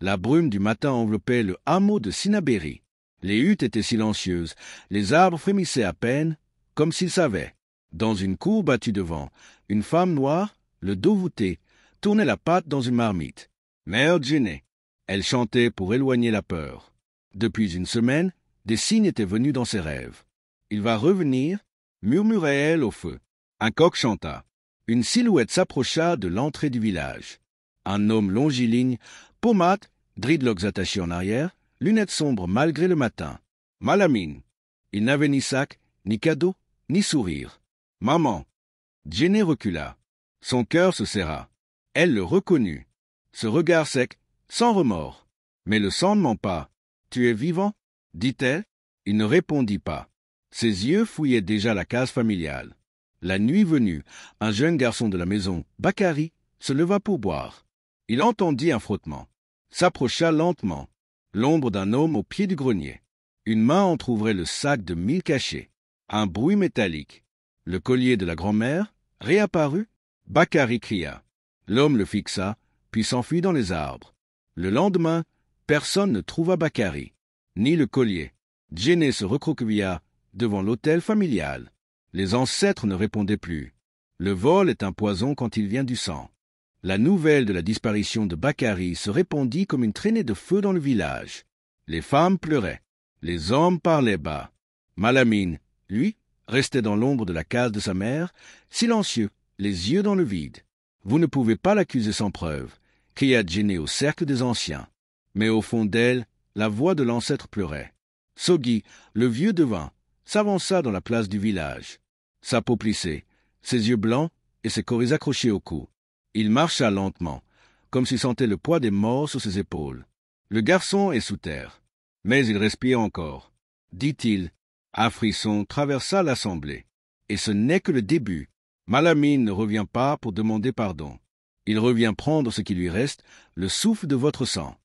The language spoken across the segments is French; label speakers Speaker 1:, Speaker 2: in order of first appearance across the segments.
Speaker 1: La brume du matin enveloppait le hameau de Sinaberry. Les huttes étaient silencieuses, les arbres frémissaient à peine, comme s'ils savaient. Dans une cour battue de vent, une femme noire, le dos voûté, tournait la pâte dans une marmite. Mère Jenny. Elle chantait pour éloigner la peur. Depuis une semaine, des signes étaient venus dans ses rêves. Il va revenir, murmurait-elle au feu. Un coq chanta. Une silhouette s'approcha de l'entrée du village. Un homme longiligne, pommade, dreadlocks attachés en arrière, lunettes sombres malgré le matin. Malamine. Il n'avait ni sac, ni cadeau, ni sourire. Maman. Jenny recula. Son cœur se serra. Elle le reconnut. Ce regard sec, sans remords. Mais le sang ne ment pas. Tu es vivant? Dit-elle. Il ne répondit pas. Ses yeux fouillaient déjà la case familiale. La nuit venue, un jeune garçon de la maison, Bakary, se leva pour boire. Il entendit un frottement. S'approcha lentement. L'ombre d'un homme au pied du grenier. Une main entr'ouvrait le sac de 1000 cachets. Un bruit métallique. Le collier de la grand-mère réapparut. Bakary cria. L'homme le fixa, puis s'enfuit dans les arbres. Le lendemain, personne ne trouva Bakary, ni le collier. Jenny se recroquevilla devant l'autel familial. Les ancêtres ne répondaient plus. Le vol est un poison quand il vient du sang. La nouvelle de la disparition de Bakary se répandit comme une traînée de feu dans le village. Les femmes pleuraient. Les hommes parlaient bas. Malamine, lui, restait dans l'ombre de la case de sa mère, silencieux, les yeux dans le vide. Vous ne pouvez pas l'accuser sans preuve, cria Jenny au cercle des anciens. Mais au fond d'elle, la voix de l'ancêtre pleurait. Sogui, le vieux devin, s'avança dans la place du village. Sa peau plissée, ses yeux blancs et ses corées accrochées au cou. Il marcha lentement, comme s'il sentait le poids des morts sur ses épaules. Le garçon est sous terre, mais il respire encore, dit-il. Un frisson traversa l'assemblée. Et ce n'est que le début. Malamine ne revient pas pour demander pardon. Il revient prendre ce qui lui reste, le souffle de votre sang.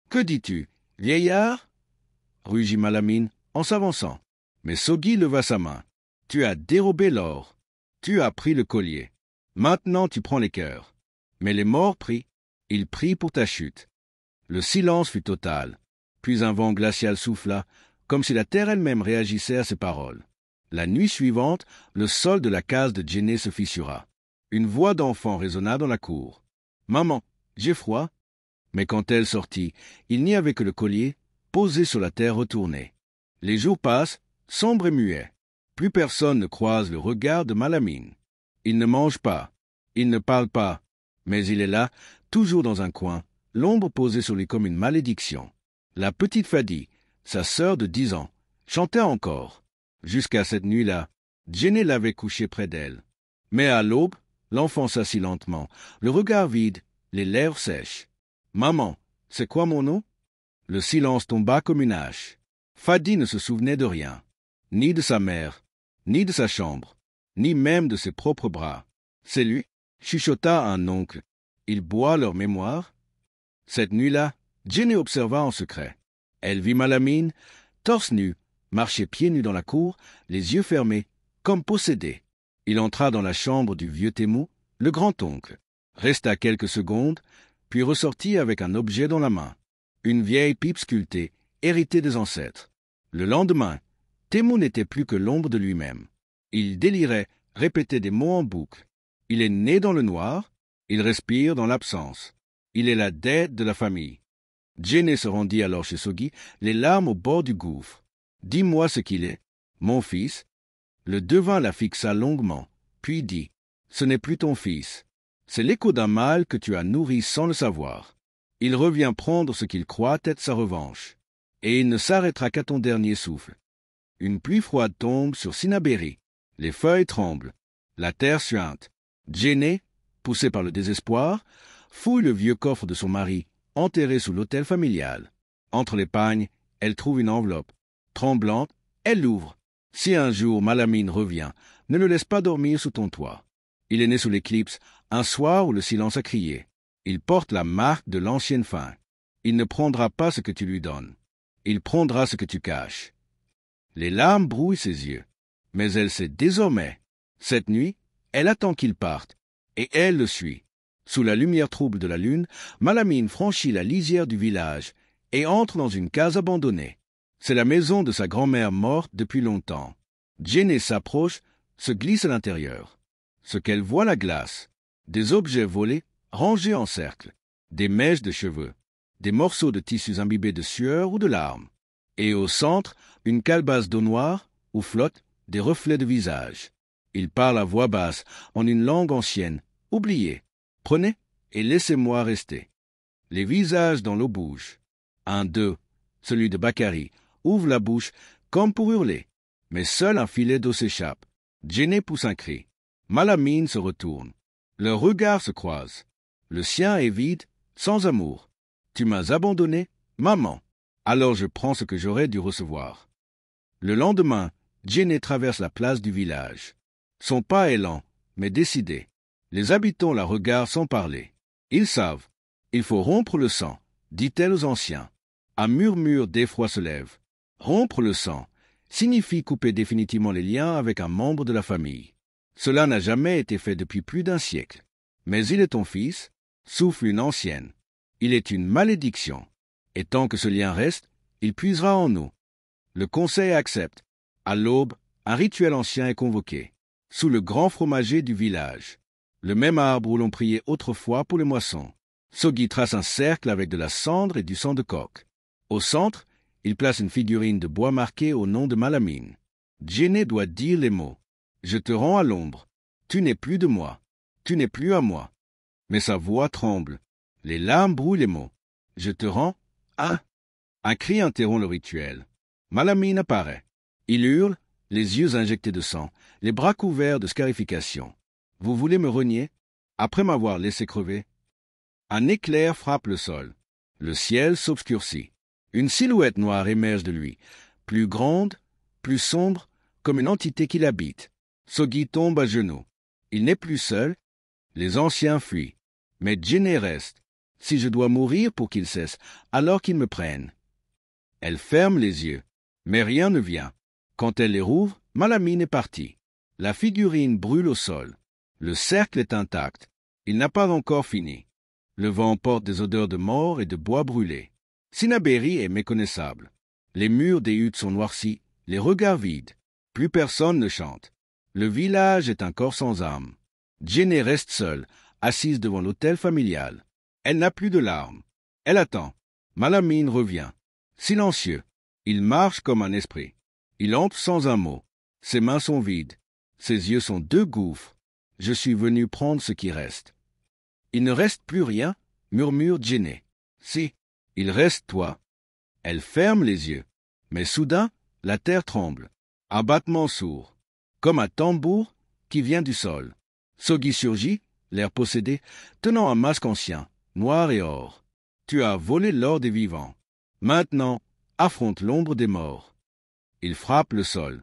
Speaker 1: Que dis-tu, vieillard? Rugit Malamine en s'avançant. Mais Sogui leva sa main. Tu as dérobé l'or. Tu as pris le collier. Maintenant tu prends les cœurs. Mais les morts prient. Ils prient pour ta chute. Le silence fut total. Puis un vent glacial souffla, comme si la terre elle-même réagissait à ces paroles. La nuit suivante, le sol de la case de Jenny se fissura. Une voix d'enfant résonna dans la cour. « Maman, j'ai froid. » Mais quand elle sortit, il n'y avait que le collier, posé sur la terre retournée. Les jours passent, sombres et muets. Plus personne ne croise le regard de Malamine. Il ne mange pas, il ne parle pas, mais il est là, toujours dans un coin, l'ombre posée sur lui comme une malédiction. La petite Fadi, sa sœur de 10 ans, chantait encore. Jusqu'à cette nuit-là, Jenny l'avait couché près d'elle. Mais à l'aube, l'enfant s'assit lentement, le regard vide, les lèvres sèches. « Maman, c'est quoi mon nom ?» Le silence tomba comme une hache. Fadi ne se souvenait de rien, ni de sa mère, ni de sa chambre, ni même de ses propres bras. C'est lui, chuchota un oncle. Il boit leur mémoire. Cette nuit-là, Jenny observa en secret. Elle vit Malamine, torse nu, marcher pieds nus dans la cour, les yeux fermés, comme possédé. Il entra dans la chambre du vieux Témou, le grand-oncle, resta quelques secondes, puis ressortit avec un objet dans la main, une vieille pipe sculptée, héritée des ancêtres. Le lendemain, Témou n'était plus que l'ombre de lui-même. Il délirait, répétait des mots en boucle. Il est né dans le noir, il respire dans l'absence. Il est la dette de la famille. Jenny se rendit alors chez Sogui, les larmes au bord du gouffre. « Dis-moi ce qu'il est, mon fils. » Le devin la fixa longuement, puis dit, « Ce n'est plus ton fils. C'est l'écho d'un mal que tu as nourri sans le savoir. Il revient prendre ce qu'il croit être sa revanche. Et il ne s'arrêtera qu'à ton dernier souffle. » Une pluie froide tombe sur Sinaberry. Les feuilles tremblent. La terre suinte. Jenny, poussée par le désespoir, fouille le vieux coffre de son mari, enterré sous l'autel familial. Entre les pagnes, elle trouve une enveloppe. Tremblante, elle l'ouvre. Si un jour Malamine revient, ne le laisse pas dormir sous ton toit. Il est né sous l'éclipse, un soir où le silence a crié. Il porte la marque de l'ancienne faim. Il ne prendra pas ce que tu lui donnes. Il prendra ce que tu caches. Les larmes brouillent ses yeux. Mais elle sait désormais. Cette nuit, elle attend qu'il parte, et elle le suit. Sous la lumière trouble de la lune, Malamine franchit la lisière du village et entre dans une case abandonnée. C'est la maison de sa grand-mère morte depuis longtemps. Jenny s'approche, se glisse à l'intérieur. Ce qu'elle voit la glace. Des objets volés, rangés en cercle. Des mèches de cheveux. Des morceaux de tissus imbibés de sueur ou de larmes. Et au centre, une calebasse d'eau noire où flottent des reflets de visage. Il parle à voix basse, en une langue ancienne, oubliée. Prenez et laissez-moi rester. Les visages dans l'eau bougent. Un d'eux, celui de Bakary, ouvre la bouche comme pour hurler. Mais seul un filet d'eau s'échappe. Jenny pousse un cri. Malamine se retourne. Leurs regards se croisent. Le sien est vide, sans amour. Tu m'as abandonné, maman. Alors je prends ce que j'aurais dû recevoir. Le lendemain, Jenny traverse la place du village. Son pas est lent, mais décidé. Les habitants la regardent sans parler. Ils savent. Il faut rompre le sang, dit-elle aux anciens. Un murmure d'effroi se lève. Rompre le sang signifie couper définitivement les liens avec un membre de la famille. Cela n'a jamais été fait depuis plus d'un siècle. Mais il est ton fils, souffle une ancienne. Il est une malédiction. Et tant que ce lien reste, il puisera en nous. Le conseil accepte. À l'aube, un rituel ancien est convoqué. Sous le grand fromager du village. Le même arbre où l'on priait autrefois pour les moissons. Sogi trace un cercle avec de la cendre et du sang de coq. Au centre, il place une figurine de bois marquée au nom de Malamine. Jenny doit dire les mots. Je te rends à l'ombre. Tu n'es plus de moi. Tu n'es plus à moi. Mais sa voix tremble. Les larmes brouillent les mots. Je te rends à... Un cri interrompt le rituel. Malamine apparaît. Il hurle, les yeux injectés de sang, les bras couverts de scarifications. Vous voulez me renier, après m'avoir laissé crever? Un éclair frappe le sol. Le ciel s'obscurcit. Une silhouette noire émerge de lui, plus grande, plus sombre, comme une entité qui l'habite. Sogi tombe à genoux. Il n'est plus seul. Les anciens fuient. Mais Jenny reste. Si je dois mourir pour qu'il cesse, alors qu'il me prenne. Elle ferme les yeux, mais rien ne vient. Quand elle les rouvre, Malamine est partie. La figurine brûle au sol. Le cercle est intact. Il n'a pas encore fini. Le vent porte des odeurs de mort et de bois brûlé. Sinabéry est méconnaissable. Les murs des huttes sont noircis, les regards vides. Plus personne ne chante. Le village est un corps sans âme. Jenny reste seule, assise devant l'autel familial. Elle n'a plus de larmes. Elle attend. Malamine revient. Silencieux. Il marche comme un esprit. Il entre sans un mot. Ses mains sont vides. Ses yeux sont deux gouffres. Je suis venu prendre ce qui reste. Il ne reste plus rien, murmure Jenny. Si, il reste toi. Elle ferme les yeux. Mais soudain, la terre tremble. Un battement sourd. Comme un tambour qui vient du sol. Sogi surgit, l'air possédé, tenant un masque ancien, noir et or. Tu as volé l'or des vivants. Maintenant, affronte l'ombre des morts. Il frappe le sol.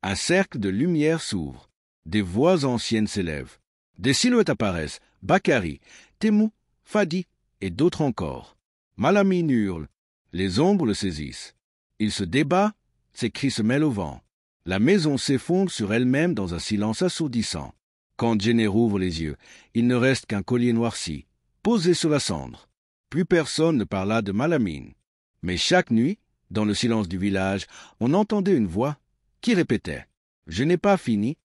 Speaker 1: Un cercle de lumière s'ouvre. Des voix anciennes s'élèvent. Des silhouettes apparaissent. Bakary, Temou, Fadi et d'autres encore. Malamine hurle. Les ombres le saisissent. Il se débat, ses cris se mêlent au vent. La maison s'effondre sur elle-même dans un silence assourdissant. Quand Jenny rouvre les yeux, il ne reste qu'un collier noirci, posé sur la cendre. Plus personne ne parla de Malamine. Mais chaque nuit, dans le silence du village, on entendait une voix qui répétait « Je n'ai pas fini,